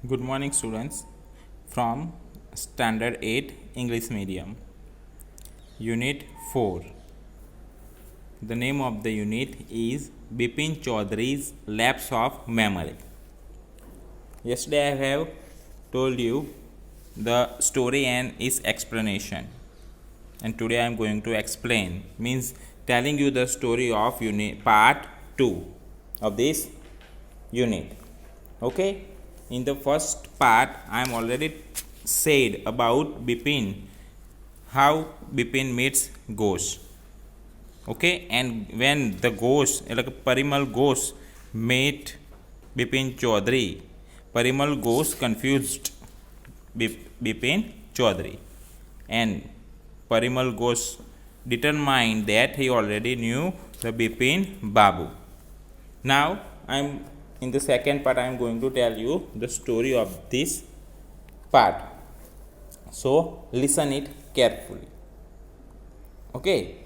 Good morning, students from Standard 8 English Medium. Unit 4. The name of the unit is Bipin Chaudhary's Lapse of Memory. Yesterday I have told you the story and its explanation, and today I am going to explain, means telling you the story of unit part 2 of this unit. Okay, in the first part I am already said about Bipin, how Bipin meets ghost. Okay, and when the ghost like Parimal ghost met Bipin Chaudhary, Parimal ghost confused Bipin Chaudhary, and Parimal ghost determined that he already knew the Bipin Babu. Now in the second part I am going to tell you the story of this part, so listen it carefully. Okay,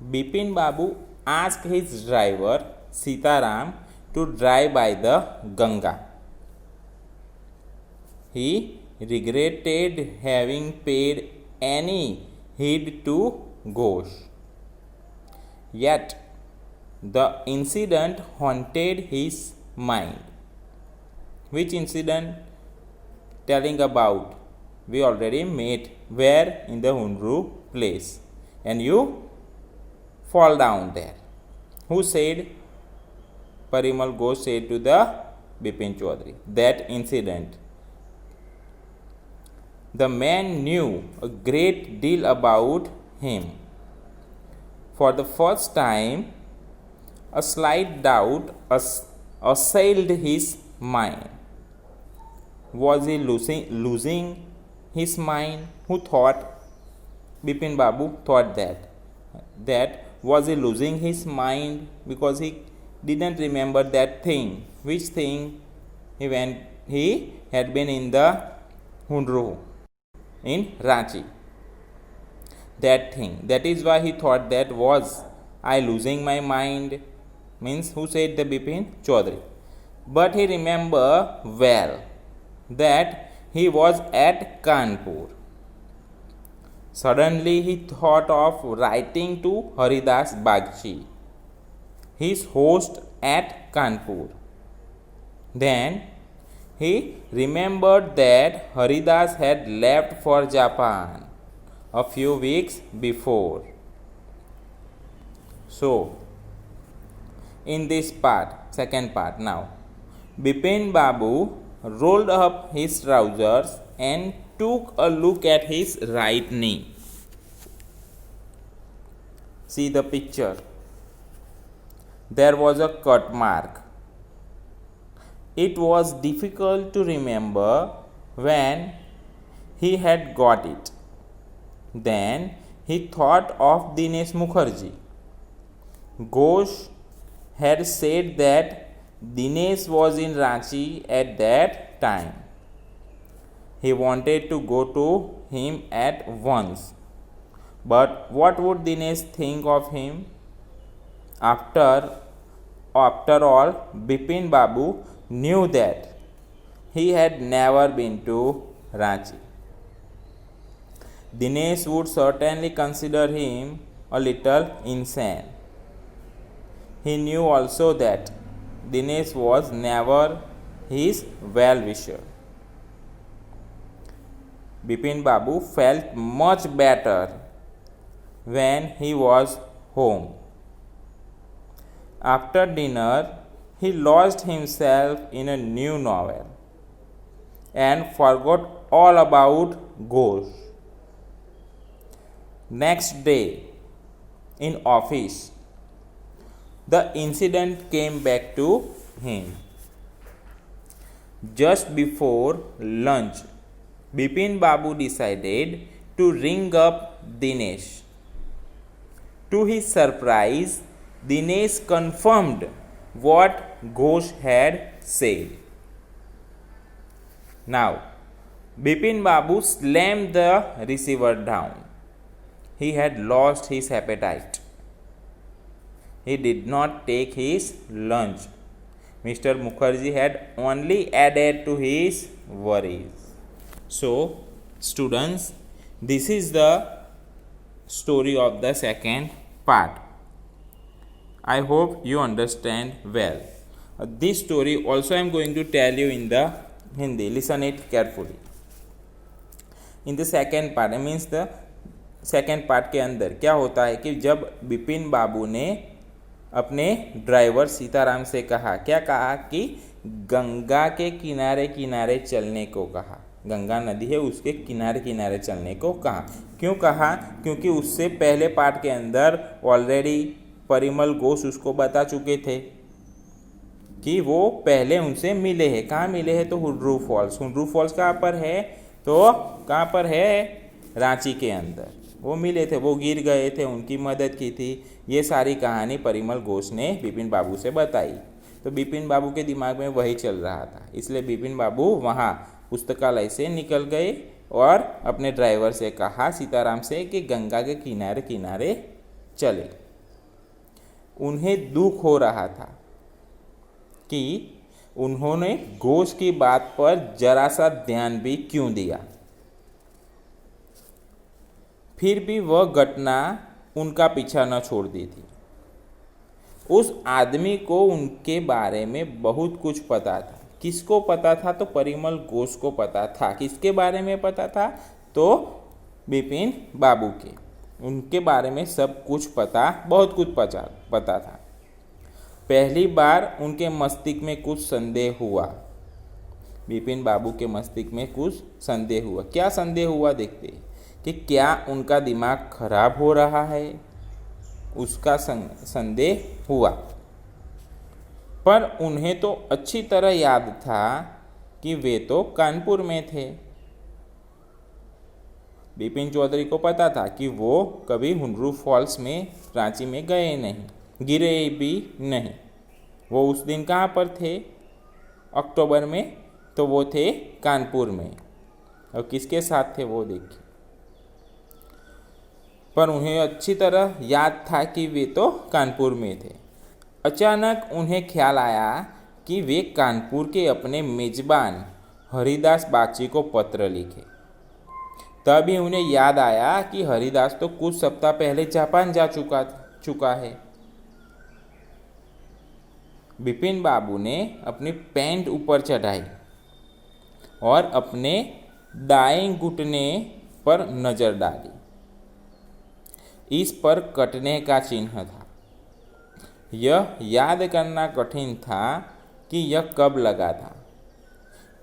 Bipin Babu asked his driver Sitaram to drive by the Ganga. He regretted having paid any heed to Ghosh. Yet the incident haunted his mind. Which incident telling about? We already met where in the Hundru place, and you fall down there. Who said? Parimal Ghosh said to the Bipin Chaudhary that incident. The man knew a great deal about him. For the first time, a slight doubt assailed his mind. Was he losing his mind? Who thought? Bipin Babu thought that was he losing his mind because he didn't remember that thing. Which thing? He had been in the Hundru in Ranchi. That thing. That is why he thought that was I losing my mind. Means who said? The Bipin Chaudhary. But he remember well that he was at Kanpur. Suddenly he thought of writing to Haridas Bagchi, his host at Kanpur. Then he remembered that Haridas had left for Japan a few weeks before. So, in this part, second part now, Bipin Babu rolled up his trousers and took a look at his right knee. See the picture. There was a cut mark. It was difficult to remember when he had got it. Then he thought of Dinesh Mukherjee. Ghosh had said that Dinesh was in Ranchi at that time. He wanted to go to him at once. But what would Dinesh think of him? After all, Bipin Babu knew that he had never been to Ranchi. Dinesh would certainly consider him a little insane. He knew also that Dinesh was never his well-wisher. Bipin Babu felt much better when he was home. After dinner, he lost himself in a new novel and forgot all about Ghosh. Next day, in office, the incident came back to him. Just before lunch, Bipin Babu decided to ring up Dinesh. To his surprise, Dinesh confirmed what Ghosh had said. Now, Bipin Babu slammed the receiver down. He had lost his appetite. He did not take his lunch. Mr. Mukherjee had only added to his worries. So, students, this is the story of the second part. I hope you understand well. This story also I am going to tell you in the Hindi. Listen it carefully. In the second part, means the second part के अंदर क्या होता है कि जब बिपिन बाबू ने अपने driver Sitaram से कहा, क्या कहा कि गंगा के किनारे किनारे चलने को कहा, गंगा नदी है उसके किनारे किनारे चलने को कहा। क्यों कहा? क्योंकि उससे पहले पार्ट के अंदर ऑलरेडी परिमल घोष उसको बता चुके थे कि वो पहले उनसे मिले हैं। कहाँ मिले हैं? तो हुड्रू फॉल्स। हुड्रू फॉल्स कहाँ पर है? तो कहाँ पर है? रांची के अंदर वो मिले थे, वो गिर गए थे, उनकी मदद की थी। ये सारी कहानी परिमल घोष ने बिपिन बाबू से बताई। तो बिपिन बाबू के दिमाग में वही चल रहा था, इसलिए बिपिन बाबू वहाँ पुस्तकालय से निकल गए और अपने ड्राइवर से कहा, सीताराम से, कि गंगा के किनारे किनारे चले। उन्हें दुख हो रहा था कि उन्होंने घोष की बात पर जरा सा ध्यान भी क्यों दिया। फिर भी वह घटना उनका पीछा न छोड़ दी थी। उस आदमी को उनके बारे में बहुत कुछ पता था। किसको पता था? तो परिमल घोष को पता था। किसके बारे में पता था? तो बिपिन बाबू के, उनके बारे में सब कुछ पता, बहुत कुछ पता था। पहली बार उनके मस्तिष्क में कुछ संदेह हुआ। बिपिन बाबू के मस्तिष्क में कुछ संदेह हुआ। क्या संदेह हुआ? देखते कि क्या उनका दिमाग खराब हो रहा है, उसका संदेह हुआ। पर उन्हें तो अच्छी तरह याद था कि वे तो कानपुर में थे। बिपिन चौधरी को पता था कि वो कभी हुड्रू फॉल्स में, रांची में गए नहीं, गिरे भी नहीं। वो उस दिन कहाँ पर थे? अक्टूबर में। तो वो थे कानपुर में। और किसके साथ थे वो देखिए। पर उन्हें अच्छी तरह याद था कि वे तो कानपुर में थे। अचानक उन्हें ख्याल आया कि वे कानपुर के अपने मेजबान हरिदास बागची को पत्र लिखे। तभी उन्हें याद आया कि हरिदास तो कुछ सप्ताह पहले जापान जा चुका है। बिपिन बाबू ने अपनी पैंट ऊपर चढ़ाई और अपने दाएं घुटने पर नजर डाली। इस पर कटने का चिन्ह था। यह याद करना कठिन था कि यह कब लगा था।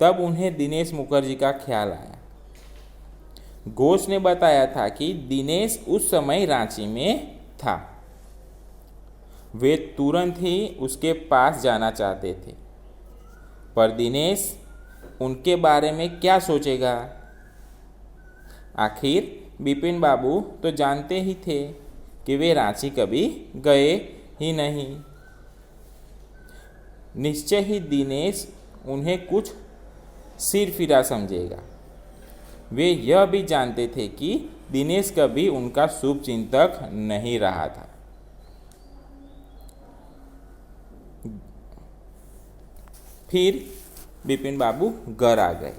तब उन्हें दिनेश मुखर्जी का ख्याल आया। घोष ने बताया था कि दिनेश उस समय रांची में था। वे तुरंत ही उसके पास जाना चाहते थे। पर दिनेश उनके बारे में क्या सोचेगा? आखिर बिपिन बाबू तो जानते ही थे कि वे रांची कभी गए ही नहीं। निश्चय ही दिनेश उन्हें कुछ सिरफिरा समझेगा। वे यह भी जानते थे कि दिनेश कभी उनका शुभ चिंतक नहीं रहा था। फिर बिपिन बाबू घर आ गए।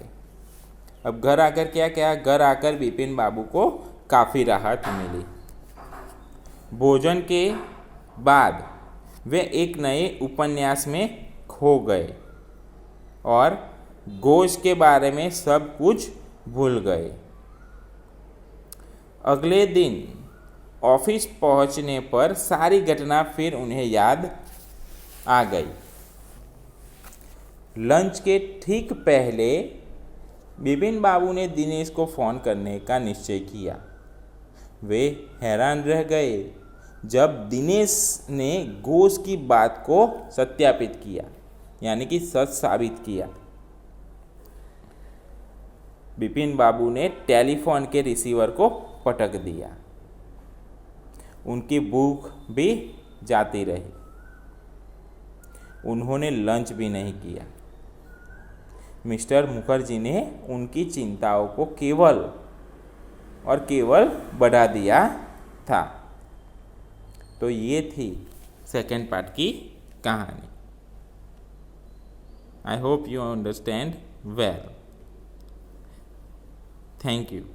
अब घर आकर क्या क्या? घर आकर बिपिन बाबू को काफ़ी राहत मिली। भोजन के बाद वे एक नए उपन्यास में खो गए और घोष के बारे में सब कुछ भूल गए। अगले दिन ऑफिस पहुंचने पर सारी घटना फिर उन्हें याद आ गई। लंच के ठीक पहले बिपिन बाबू ने दिनेश को फ़ोन करने का निश्चय किया। वे हैरान रह गए जब दिनेश ने घोष की बात को सत्यापित किया, यानी कि सच साबित किया। बिपिन बाबू ने टेलीफोन के रिसीवर को पटक दिया। उनकी भूख भी जाती रही। उन्होंने लंच भी नहीं किया। मिस्टर मुखर्जी ने उनकी चिंताओं को केवल और केवल बढ़ा दिया था। तो ये थी सेकेंड पार्ट की कहानी। I hope you understand well. Thank you.